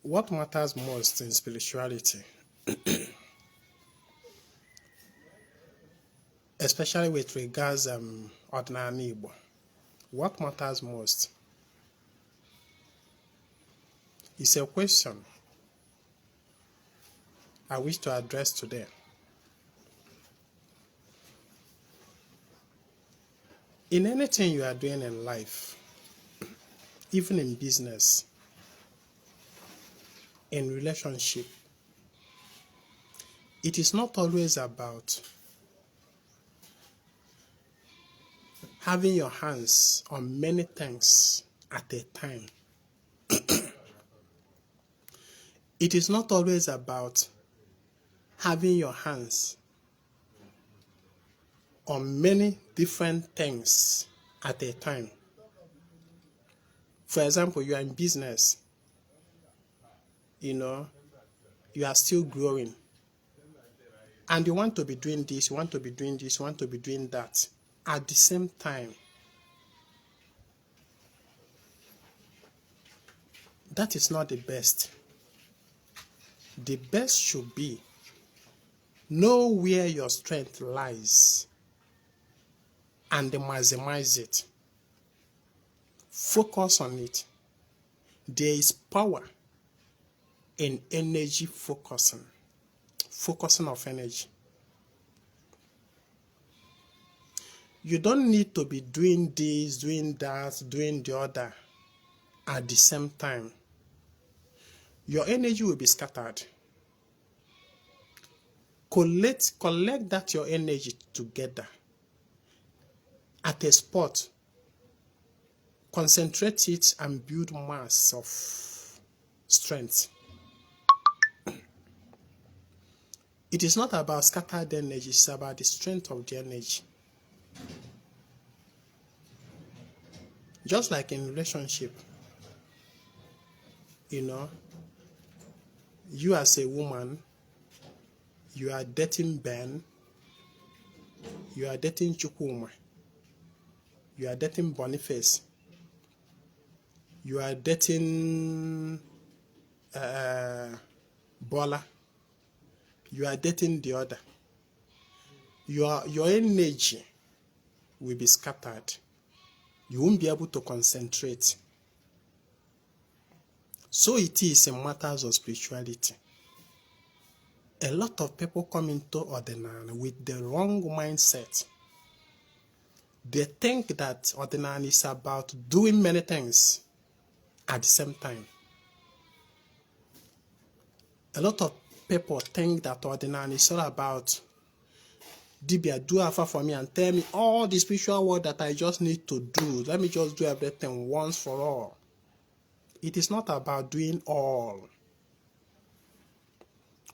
What matters most in spirituality, especially with regards ordinary Igbo, what matters most is a question I wish to address today. In anything you are doing in life, even in business, in relationship, it is not always about having your hands on many things at a time. It is not always about having your hands on many different things at a time. For example, you are in business, you are still growing, and you want to be doing this, you want to be doing this, you want to be doing that at the same time. That is not the best. The best should be know where your strength lies and maximize it. Focus on it. There is power in energy focusing of energy. You don't need to be doing this, doing that, doing the other at the same time. Your energy will be scattered. Collect that your energy together at a spot. Concentrate it and build mass of strength. It is not about scattered energy, it's about the strength of the energy. Just like in relationship, you as a woman, you are dating Ben, you are dating Chukwuma, you are dating Boniface, you are dating Bola, you are dating the other. Your energy will be scattered. You won't be able to concentrate. So it is in matters of spirituality. A lot of people come into ordinary with the wrong mindset. They think that ordinary is about doing many things at the same time. A lot of people think that ordinary is all about Dibia, do Alpha for me and tell me all the spiritual work that I just need to do. Let me just do everything once for all. It is not about doing all.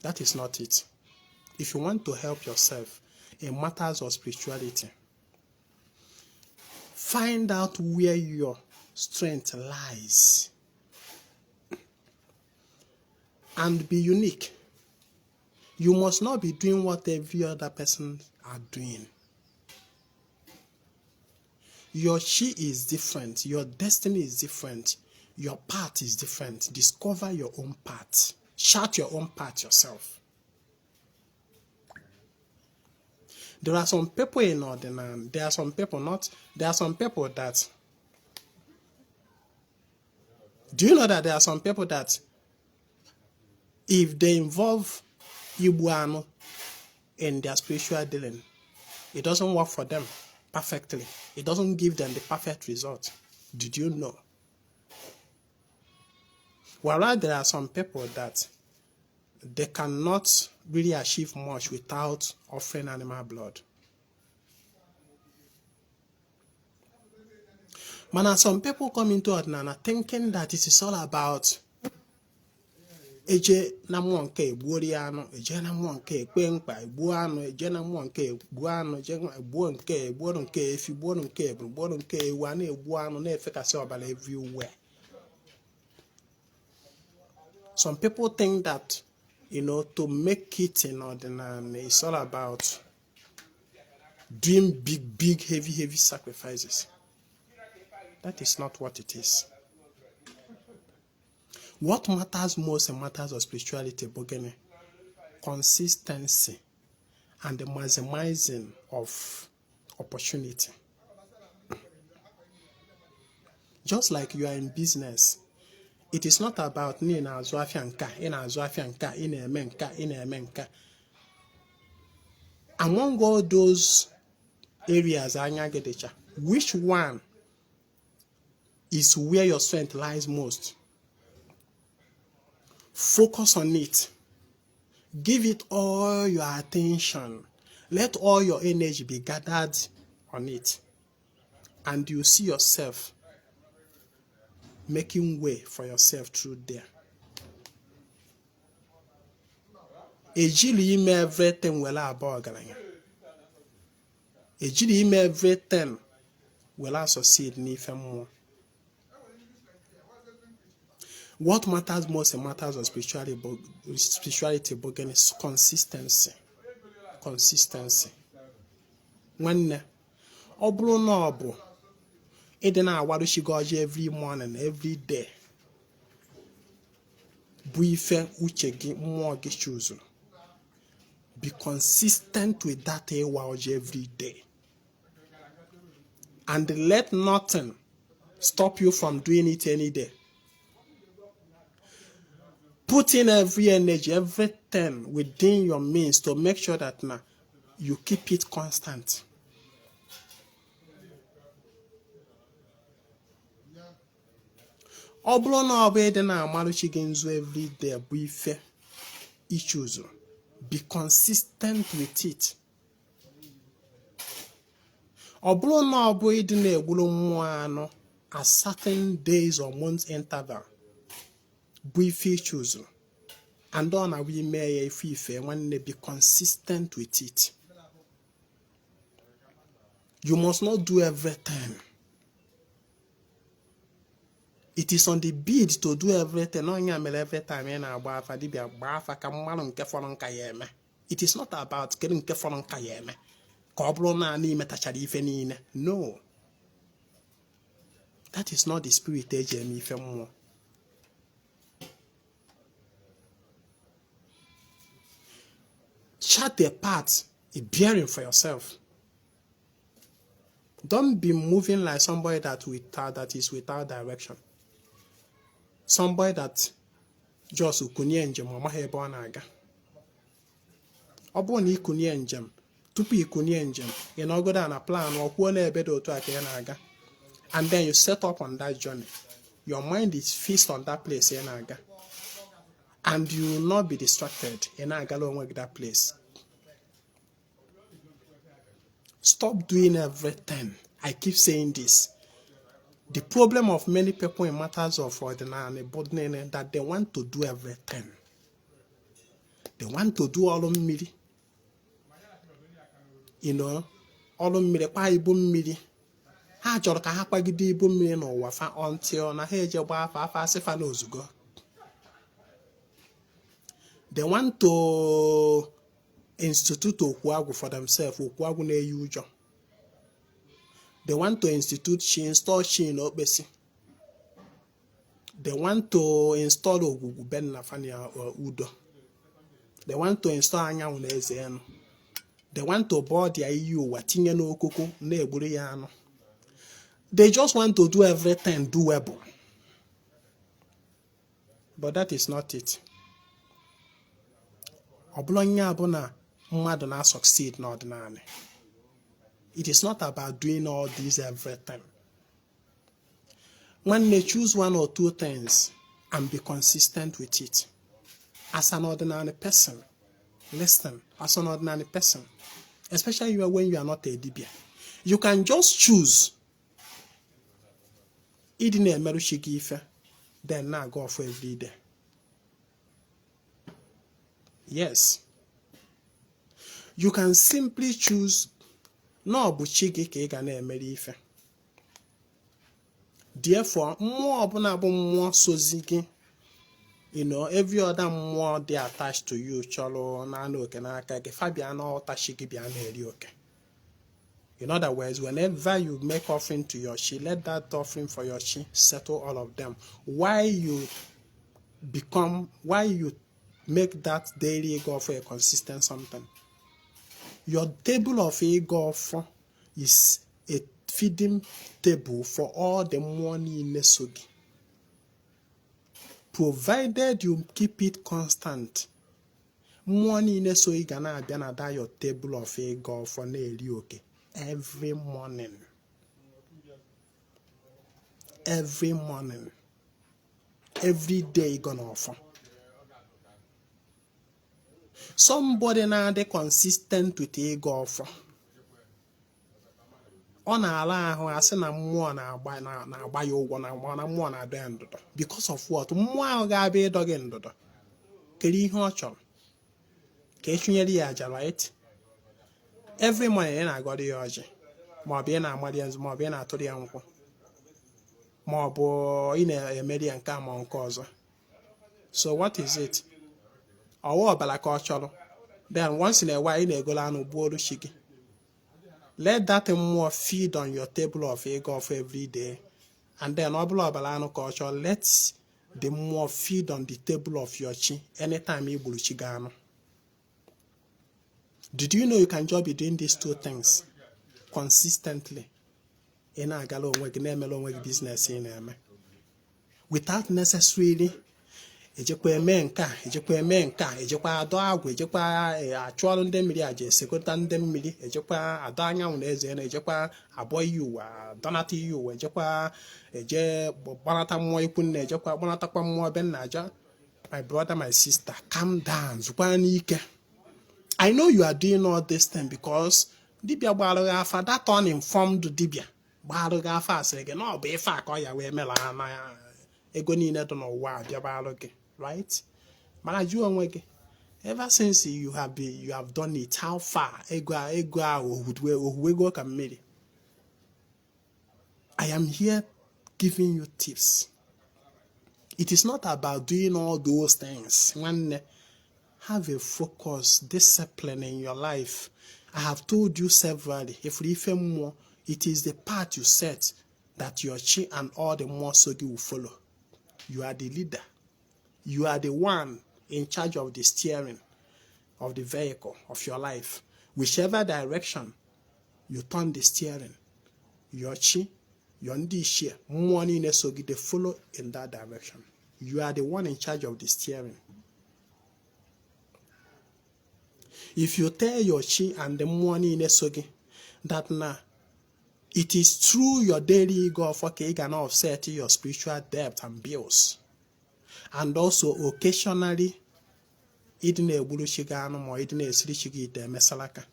That is not it. If you want to help yourself in matters of spirituality, find out where your strength lies and be unique. You must not be doing what every other person are doing. Your chi is different. Your destiny is different. Your path is different. Discover your own path. Chart your own path yourself. There are some people in ordinary. There are some people that. Do you know that there are some people that, if they involve Ibuano in their spiritual dealing, it doesn't work for them perfectly. It doesn't give them the perfect result. Did you know? Whereas there are some people that they cannot really achieve much without offering animal blood. But some people come into ordinary thinking that it is all about eje na mmụọ nke egbuori anụ, eje na mmụọ nke ekpe mkpa egbuo anụ, eje na mmụọ nke egbuo anụ, eje egbuo nke egbuoro nke efi, gbuoro nke eburu, gbuoro nke ewu, a na-egbu anụ na-efekasị ọbara everywhere. Some people think that, to make it in ordinary, it's all about doing big, heavy sacrifices. That is not what it is. What matters most in matters of spirituality, Bogene? Consistency and the maximizing of opportunity. Just like you are in business, it is not about ni na azụ afịa nka, ị na-azụ afịa nka, ị na-eme nka, ị na-eme nka. Among all those areas, which one is where your strength lies most? Focus on it. Give it all your attention. Let all your energy be gathered on it. And you see yourself making way for yourself through there. Ejili ime everything will abụọ ọgaranya. Ejili ime everything will succeed n'ife mmụọ. What matters most in matters of spirituality again is consistency. Consistency. Nwanne, ọ bụrụ na ọ bụ ịdị na-awaruchi gị ọjị every morning, every day, bụ ife uche gị mmụọ gị chuzuru. Be consistent with that ịwa ọjị every day. And let nothing stop you from doing it any day. Put in every energy, everything within your means to make sure that now you keep it constant. Ọ bụrụ na ọ bụ ịdị na-amaruchi gị nzu every day bụ ife ị chuzuru. Be consistent with it. Ọ bụrụ na ọ bụ ịdị na-egburu mmụọ anụ at certain days or months interval bụ ife ị chuzuru. And on a we may if when they be consistent with it. You must not do everything. It is on the bid to do everything. No, every time it is not about getting no. That is not the spirit of chart the path, a bearing for yourself. Don't be moving like somebody that is without direction. Somebody that just ukunye njem amaghị ebe ọ na-aga. Ọ bụrụ na ikunye njem, tupu ikunye njem, ị nọgodo na plan ọkwuo na ebe dị otu a ka ị na-aga. And then you set up on that journey. Your mind is fixed on that place ị na-aga. And you will not be distracted in that place. Stop doing everything. I keep saying this. The problem of many people in matters of ordinary bodily that they want to do everything. They want to do all of me. You know, all of me, pa ibu mmiri. Ha chọrọ ka ha kpagide ibu mmiri n'ụwa fa until na ha eje gba afa asifa n'ozugo. They want to institute Okwagu for themselves. Okwagu na-eyi ụjọ. They want to institute install Chi in Obesi. They want to install Ogugu Ben Nafania or Udo. They want to install Anyanwụ na Eze. They want to board the EU watinye no okoko na egburu ya anụ. They just want to do everything doable. But that is not it. Oblonya abuna mmadụ na succeed n'ọdịnala. It is not about doing all these everything. When they choose one or two things and be consistent with it. As an ordinary person, listen, as an ordinary person, especially when you are not a dibia, you can just choose. Idine emerushigi ife, then now go for every day. Yes. You can simply choose no buchigi ka ị ga na-emere ife. Therefore, more ọbụna bụ mmụọ sozi gị, you know, every other mmụọ dị attached to you chọrọ na-anụ oke n'aka gị, fabia na ọtachi gị bịa na-eri oke. In other words, whenever you make offering to your chi, let that offering for your chi settle all of them. Why you become, why you make that daily ego offer a consistent something. Your table of ego offer is a feeding table for all the money in the sogi. Provided you keep it constant, money in the sogi gonna be another your table of ego offer every morning. Every morning. Every day you're gonna offer. Somebody now they consistent with ego offer. On ala ahụ asị na mmụọ na-agba ya ụgwọ na mmụọ na-adọ ya ndụdọ. Because of what? Mmụọ ahụ ga-abịa ịdọ gị ndụdọ. Kedu ihe ọ chọrọ? Ka echunyere ya aja, right? Every morning ị na-agọrọ ya ọjị, ma ọ bụ ị na-amadị ya nzu, ma ọ bụ ị na-atụrụ ya nkwụ, ma ọ bụ ị na-emeri ya nke a ma nke ọzọ. So what is it? Ọwa ọbara ka ọ chọrọ. Then once in a while ị na-egolo anụ gbuo olu chi gị. Let that more feed on your table of ego of every day. And then let the more feed on the table of your chi anytime you bulu chigano. Did you know you can just be doing these two things consistently? In a galo business in without necessarily ejekwa eme nka ejekwa adọ agwụ, ejekwa achụọrụ ndị mmiri aja esekọta ndị mmiri, ejekwa adọ anyanwụ na eze na ejekwa abụọ iyi ụwa, donata iyi ụwa, ejekwa eje gbanata mmụọ ikwu nna, ejekwa gbanatakwa mmụọ be nna aja. My brother, my sister, calm down, zukwa n'ike. I know you are doing all this thing because dibia gbarụ gị afa, that uninformed dibia gbarụ gị afa asịrị gị na ọ bụ ife a ka ọ ya wee mela na ego niile dị n'ụwa abịa gbarụ gị. Right? Ever since you have done it, how far? I am here giving you tips. It is not about doing all those things. Have a focus, discipline in your life. I have told you severally, if you even more, it is the path you set that your chi and all the more sogi will follow. You are the leader. You are the one in charge of the steering of the vehicle of your life. Whichever direction you turn the steering, your chi, your ndishia, money nesogi, they follow in that direction. You are the one in charge of the steering. If you tell your chi and the money nesogi that now it is through your daily ego for you can offset your spiritual debt and bills. And also occasionally idine ebulu chigano mo idine esiri chigi ite mesalaka.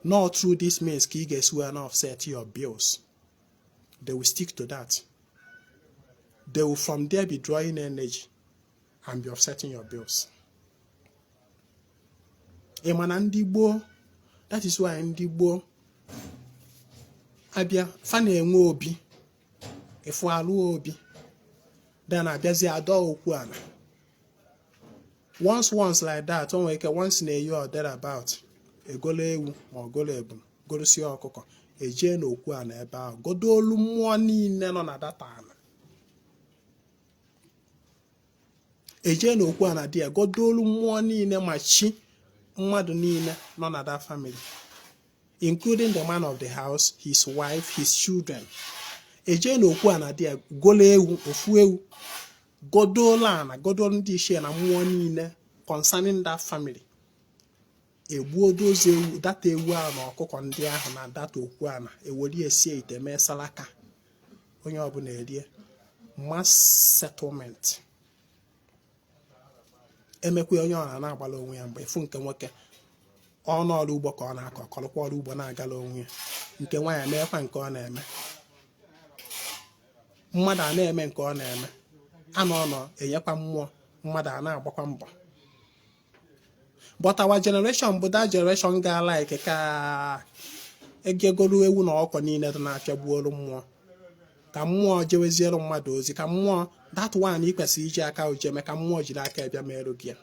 Not through this means ki get well offset your bills. They will stick to that. They will from there be drawing energy and be offsetting your bills. Emanandibo, that is why ndibo abia fana enwe obi efu alu obi. Then I just adore Okuana. Once like that, once in a year or thereabout, a gole or golebum, go to see your cocoa, a jane Okuana about Godolu money none at that time. A jane Okuana dear, Godolu money in a machi, Madonina, none at that family, including the man of the house, his wife, his children. Eje no Okuana dia golewu ofuewu godolana godol ndị share na mmụọ niile concerning that family. Egbuo doze ewu data ewu a na ọkụkọ ndị ahụ na data Okuana eweli esi ite mee salaka onye ọbụla erie mass settlement. Emekwe onye ọ na-agbala onwe ya mgbe efu nke nwoke ọnụ ọrụ ugbo ka ọ na-akọ kọlụkwa ọrụ ugbo na-agala onwe ya, nke nwaanyị na-ekwa nke ọ na-eme. Mmadụ a na-eme nke ọ na-eme anọ enyekwa mmụọ mmadụ a na-agbakwa mbọ. But our generation bụ that generation ga like ka egegolu ewu na ọkọ niile dị na-apịagbuolu mmụọ ka mmụọ jeweziere mmadụ ozi ka mmụọ that one ị kwesịrị iji aka ojeme ka mmụọ jiri aka bịa merụ gị.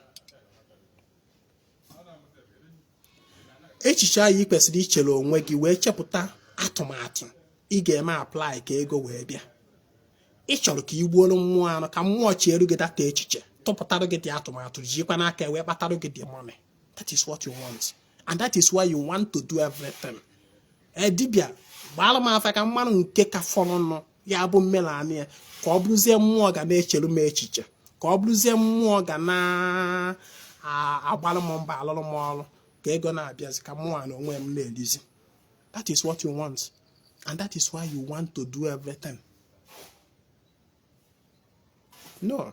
Echiche anyị kwesịrị ichere onwe gị wee chepụta atụmatụ ị ga-eme apply ka ego wee bịa. ị chọrọ ka igbuoro mmụọ anụ ka mmụọ chieru gị data echiche tụpụtara gị dị atụmatụ jikwa n'aka wee kpatara gị dị money. That is what you want, and that is why you want to do everything. Dibịa gbara m afa ka mmanụ nke ka fọrọnụ ya bụ mmelani ya ka ọ bụrụzie mmụọ ga na-echeru m echiche, ka ọ bụrụzie mmụọ ga na-agbalụ m mba alụrụ m ọrụ ka ego na-abịazi ka mmụọ na onwe m na-erizi. That is what you want, and that is why you want to do everything. No,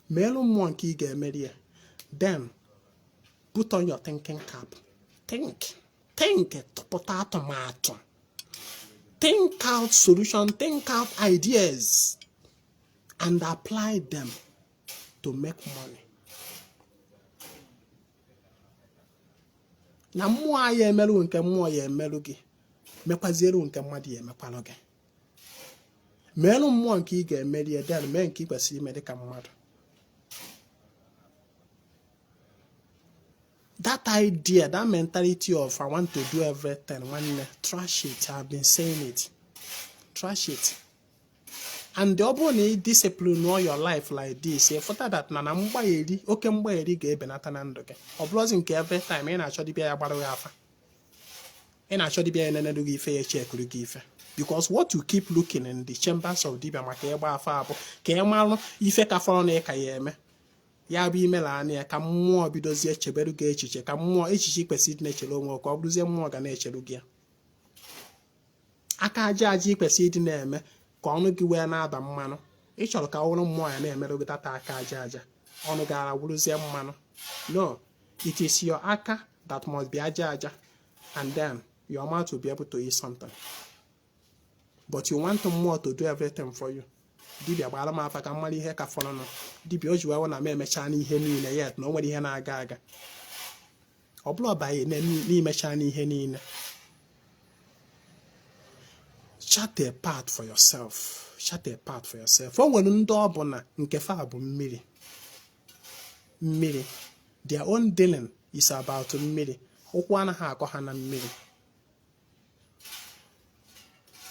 meelu mmụọ nke ị ga-emeri ya, then put on your thinking cap. Think, tụpụta atụmatụ, think out solution, think out ideas, and apply them to make money. Na mmụọ ya emerụ nke mmụọ ya emerụ gị, mekwaziere nke mmadụ ya emekwalụ gị. Meelu mmụọ nke ị ga-emeri ya, then mee nke ị kwesịrị ime dị ka mmadụ. That idea, that mentality of I want to do everything, trash it. I've been saying it. Trash it. And the other discipline all your life like this, for that na mgbayeri, oke mgbayeri ga-ebenata na ndụ gị. Ọ bụrụzi nke every time ị na-achọ dibịa ya gbara gị afa. Ị na-achọ dibịa ya nenelu gị ife ya echekuru gị ife. Because what you keep looking in the chambers of dibịa maka ịgba afa abụ ka ị marụ ife ka fọrọ na ịka ya eme. Ya bụ imela anya ka mmụọ bidozie echeberu gị echiche, ka mmụọ echiche kwesịrị na-echere onwe ka ọ bụrụzie mmụọ ga na-echeru gị ya. Aka aja kwesịrị ịdị na-eme ka ọnụ gị wee na-aba mmanụ. Ị chọrọ ka ọrụ mmụọ ya na-emerụ gị tata aka aja ọnụ gara wụrụzie mmanụ. No, it is your aka that must be aja, and then your mouth will be able to eat something. But you want mmụọ to do everything for you. Dibịa gbara m afa ka mmadụ ihe ka fọrọ nọ. Dibịa o ji wee na m emecha n'ihe niile yet na o nwere ihe na-aga aga. Ọ bụla ọbanye n'imecha n'ihe niile. Chart a path for yourself. Chart a path for yourself. O nwere ndị ọ bụ na nke fa bụ mmiri. Mmiri. Their own dealing is about mmiri. Ụkwụ anaghị akọ ha na mmiri.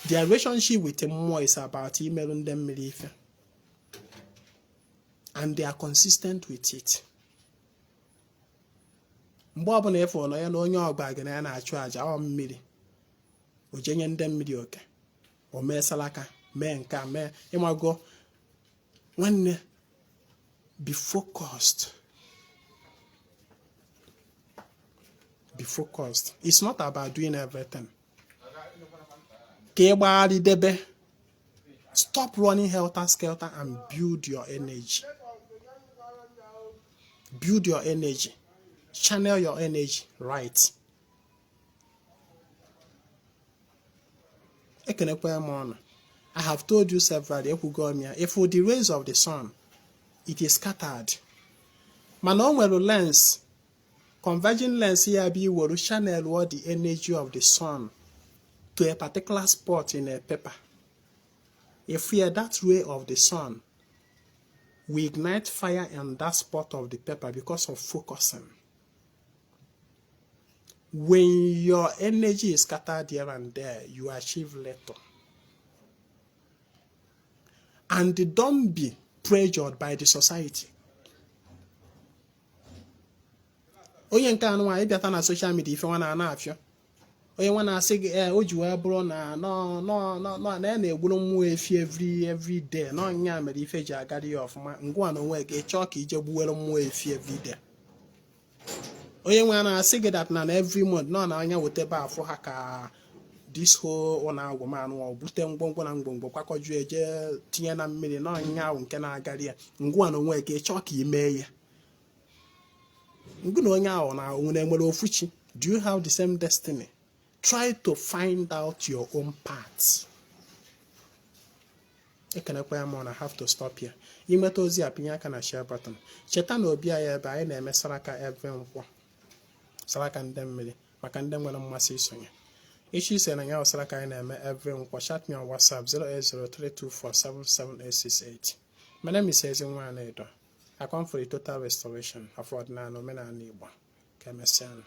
Their relationship with mmụọ is about imerụ ndị mmiri ife. And they are consistent with it. Mgbe ọbụla efu nọ ya na onye ọgba gị na ya na-achụ aja ọ mmiri. O jenye ndị mmiri oke. O mee salaka, mee nke a, mee ịmago nwanne. Be focused. Be focused. It's not about doing everything. Stop running helter-skelter and build your energy. Build your energy. Channel your energy right. I have told you several if for the rays of the sun, it is scattered. Manon will lens, converging lens here will channel what the energy of the sun to a particular spot in a paper. If we are that ray of the sun, we ignite fire in that spot of the paper because of focusing. When your energy is scattered here and there, you achieve little. And don't be pressured by the society. Onye nke anụ anyị bịata na social media ife nwa na-afịọ. Onye nwa na-asị gị o ji wee bụrụ na na-egburu mmụọ efi every day na ọnya mere ife ji agara ya ọfụma ngwa na onwe gị chọọ ka ije gbuwere mmụọ efi every day. Onye nwa na-asị gị that na every month na anya wetebe afọ ha ka this whole na-agwụ manụ ọ bute ngwongwo na ngwongwo kwakọju eje tinye na mmiri na ọnya ahụ nke na-agara ya ngwa na onwe gị chọọ ka ime ya. Ngụ na onye ahụ na onwe nwere ofuchi. Do you have the same destiny? Try to find out your own path. I have to stop here. You met ozi apinye aka na share button. Cheta na obi anyị ebe anyị na-eme saraka every nkwọ. Saraka ndị mmiri maka ndị nwere mmasị isonye. Ichi ise na ya saraka anyị na-eme every nkwọ. Chat me on WhatsApp 08032477868. My name is Ezinwa Anedo. I come for the total restoration of ordinary omenala Igbo. Kemesiano.